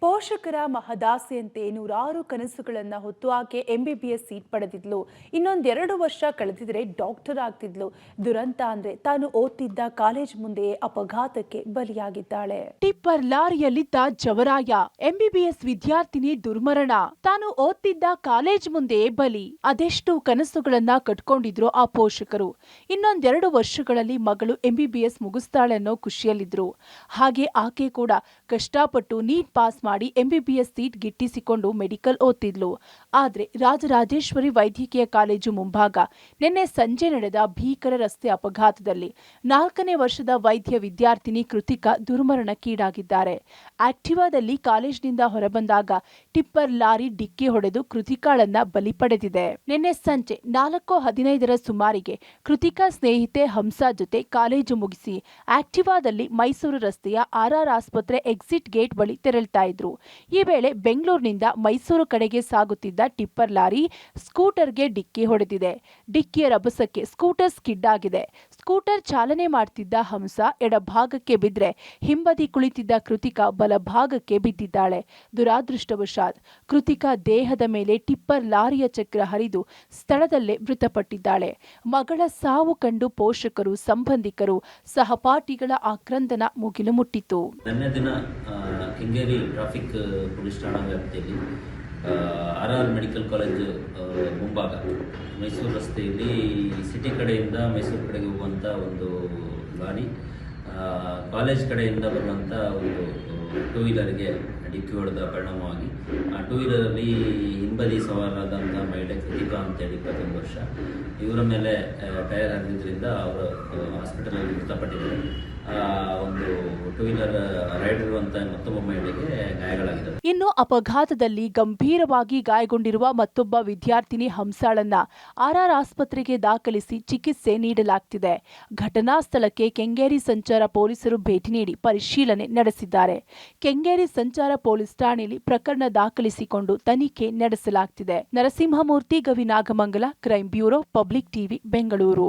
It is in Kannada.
ಪೋಷಕರ ಮಹದಾಸೆಯಂತೆ ನೂರಾರು ಕನಸುಗಳನ್ನ ಹೊತ್ತು ಆಕೆ ಎಂಬಿಬಿಎಸ್ ಸೀಟ್ ಪಡೆದಿದ್ಲು. ಇನ್ನೊಂದೆರಡು ವರ್ಷ ಕಳೆದಿದ್ರೆ ಡಾಕ್ಟರ್ ಆಗ್ತಿದ್ಲು. ದುರಂತ ಅಂದ್ರೆ ತಾನು ಓದ್ತಿದ್ದ ಕಾಲೇಜ್ ಮುಂದೆಯೇ ಅಪಘಾತಕ್ಕೆ ಬಲಿಯಾಗಿದ್ದಾಳೆ. ಟಿಪ್ಪರ್ ಲಾರಿಯಲ್ಲಿದ್ದ ಜವರಾಯ, ಎಂಬಿಬಿಎಸ್ ವಿದ್ಯಾರ್ಥಿನಿ ದುರ್ಮರಣ. ತಾನು ಓದ್ತಿದ್ದ ಕಾಲೇಜ್ ಮುಂದೆಯೇ ಬಲಿ. ಅದೆಷ್ಟು ಕನಸುಗಳನ್ನ ಕಟ್ಕೊಂಡಿದ್ರು ಆ ಪೋಷಕರು. ಇನ್ನೊಂದೆರಡು ವರ್ಷಗಳಲ್ಲಿ ಮಗಳು ಎಂಬಿಬಿಎಸ್ ಮುಗಿಸ್ತಾಳೆ ಅನ್ನೋ ಖುಷಿಯಲ್ಲಿದ್ರು. ಹಾಗೆ ಆಕೆ ಕೂಡ ಕಷ್ಟಪಟ್ಟು ನೀಟ್ ಪಾಸ್ ಮಾಡಿ ಎಂಬಿಬಿಎಸ್ ಸೀಟ್ ಗಿಟ್ಟಿಸಿಕೊಂಡು ಮೆಡಿಕಲ್ ಓದ್ತಿದ್ಲು. ಆದ್ರೆ ರಾಜರಾಜೇಶ್ವರಿ ವೈದ್ಯಕೀಯ ಕಾಲೇಜು ಮುಂಭಾಗ ನಿನ್ನೆ ಸಂಜೆ ನಡೆದ ಭೀಕರ ರಸ್ತೆ ಅಪಘಾತದಲ್ಲಿ 4ನೇ ವರ್ಷದ ವೈದ್ಯ ವಿದ್ಯಾರ್ಥಿನಿ ಕೃತಿಕಾ ದುರ್ಮರಣಕ್ಕೀಡಾಗಿದ್ದಾರೆ. ಆಕ್ಟಿವಾದಲ್ಲಿ ಕಾಲೇಜಿನಿಂದ ಹೊರಬಂದಾಗ ಟಿಪ್ಪರ್ ಲಾರಿ ಡಿಕ್ಕಿ ಹೊಡೆದು ಕೃತಿಕಾಳನ್ನ ಬಲಿ ಪಡೆದಿದೆ. ನಿನ್ನೆ ಸಂಜೆ 4:15 ಸುಮಾರಿಗೆ ಕೃತಿಕಾ ಸ್ನೇಹಿತೆ ಹಂಸಾ ಜೊತೆ ಕಾಲೇಜು ಮುಗಿಸಿ ಆಕ್ಟಿವಾದಲ್ಲಿ ಮೈಸೂರು ರಸ್ತೆಯ ಆರ್ಆರ್ ಆಸ್ಪತ್ರೆ ಎಕ್ಸಿಟ್ ಗೇಟ್ ಬಳಿ ತೆರಳ್ತಾ ಇದ್ರು. ಈ ವೇಳೆ ಬೆಂಗಳೂರಿನಿಂದ ಮೈಸೂರು ಕಡೆಗೆ ಸಾಗುತ್ತಿದ್ದ ಟಿಪ್ಪರ್ ಲಾರಿ ಸ್ಕೂಟರ್ಗೆ ಡಿಕ್ಕಿ ಹೊಡೆದಿದೆ. ಡಿಕ್ಕಿಯ ರಭಸಕ್ಕೆ ಸ್ಕೂಟರ್ ಸ್ಕಿಡ್ ಆಗಿದೆ. ಸ್ಕೂಟರ್ ಚಾಲನೆ ಮಾಡ್ತಿದ್ದ ಹಂಸಾ ಎಡಭಾಗಕ್ಕೆ ಬಿದ್ದರೆ ಹಿಂಬದಿ ಕುಳಿತಿದ್ದ ಕೃತಿಕಾ ಬಲಭಾಗಕ್ಕೆ ಬಿದ್ದಿದ್ದಾಳೆ. ದುರಾದೃಷ್ಟವಶಾತ್ ಕೃತಿಕಾ ದೇಹದ ಮೇಲೆ ಟಿಪ್ಪರ್ ಲಾರಿಯ ಚಕ್ರ ಹರಿದು ಸ್ಥಳದಲ್ಲೇ ಮೃತಪಟ್ಟಿದ್ದಾಳೆ. ಮಗಳ ಸಾವು ಕಂಡು ಪೋಷಕರು, ಸಂಬಂಧಿಕರು, ಸಹಪಾಠಿಗಳ ಆಕ್ರಂದನ ಮುಗಿಲು ಮುಟ್ಟಿತು. ಕೆಂಗೇರಿ ಟ್ರಾಫಿಕ್ ಪೊಲೀಸ್ ಠಾಣಾ ವ್ಯಾಪ್ತಿಯಲ್ಲಿ ಆರ್ಆರ್ ಮೆಡಿಕಲ್ ಕಾಲೇಜ್ ಮುಂಭಾಗ ಮೈಸೂರು ರಸ್ತೆಯಲ್ಲಿ ಸಿಟಿ ಕಡೆಯಿಂದ ಮೈಸೂರು ಕಡೆಗೆ ಹೋಗುವಂಥ ಒಂದು ಲಾರಿ ಕಾಲೇಜ್ ಕಡೆಯಿಂದ ಬರುವಂಥ ಒಂದು ಟೂ ವೀಲರ್ಗೆ ಡಿಕ್ಕಿ ಹೊಡೆದ ಪರಿಣಾಮವಾಗಿ ಆ ಟೂ ವೀಲರಲ್ಲಿ ಹಿಂಬದಿ ಸವಾರರಾದಂಥ ಮಹಿಳೆ ಕೃತಿಕಾ ಅಂತೇಳಿ 21 ವರ್ಷ, ಇವರ ಮೇಲೆ ಟೈರ್ ಹರಿದ್ರಿಂದ ಅವರು ಹಾಸ್ಪಿಟಲಲ್ಲಿ ಮೃತಪಟ್ಟಿದ್ದಾರೆ. ಒಂದು ಟೂ ವೀಲರ್ ರೈಡರ್ ಇರುವಂತ ಮತ್ತೊಬ್ಬ ಮಹಿಳೆಗೆ ಗಾಯಗಳಾಗಿವೆ. ಇನ್ನು ಅಪಘಾತದಲ್ಲಿ ಗಂಭೀರವಾಗಿ ಗಾಯಗೊಂಡಿರುವ ಮತ್ತೊಬ್ಬ ವಿದ್ಯಾರ್ಥಿನಿ ಹಂಸಾಳನ್ನ ಆರ್ಆರ್ ಆಸ್ಪತ್ರೆಗೆ ದಾಖಲಿಸಿ ಚಿಕಿತ್ಸೆ ನೀಡಲಾಗ್ತಿದೆ. ಘಟನಾ ಸ್ಥಳಕ್ಕೆ ಕೆಂಗೇರಿ ಸಂಚಾರ ಪೊಲೀಸರು ಭೇಟಿ ನೀಡಿ ಪರಿಶೀಲನೆ ನಡೆಸಿದ್ದಾರೆ. ಕೆಂಗೇರಿ ಸಂಚಾರ ಪೊಲೀಸ್ ಠಾಣೆಯಲ್ಲಿ ಪ್ರಕರಣ ದಾಖಲಿಸಿಕೊಂಡು ತನಿಖೆ ನಡೆಸಲಾಗ್ತಿದೆ. Narasimhamurthy, Gavi Nagamangala, crime bureau, public TV, Bengaluru.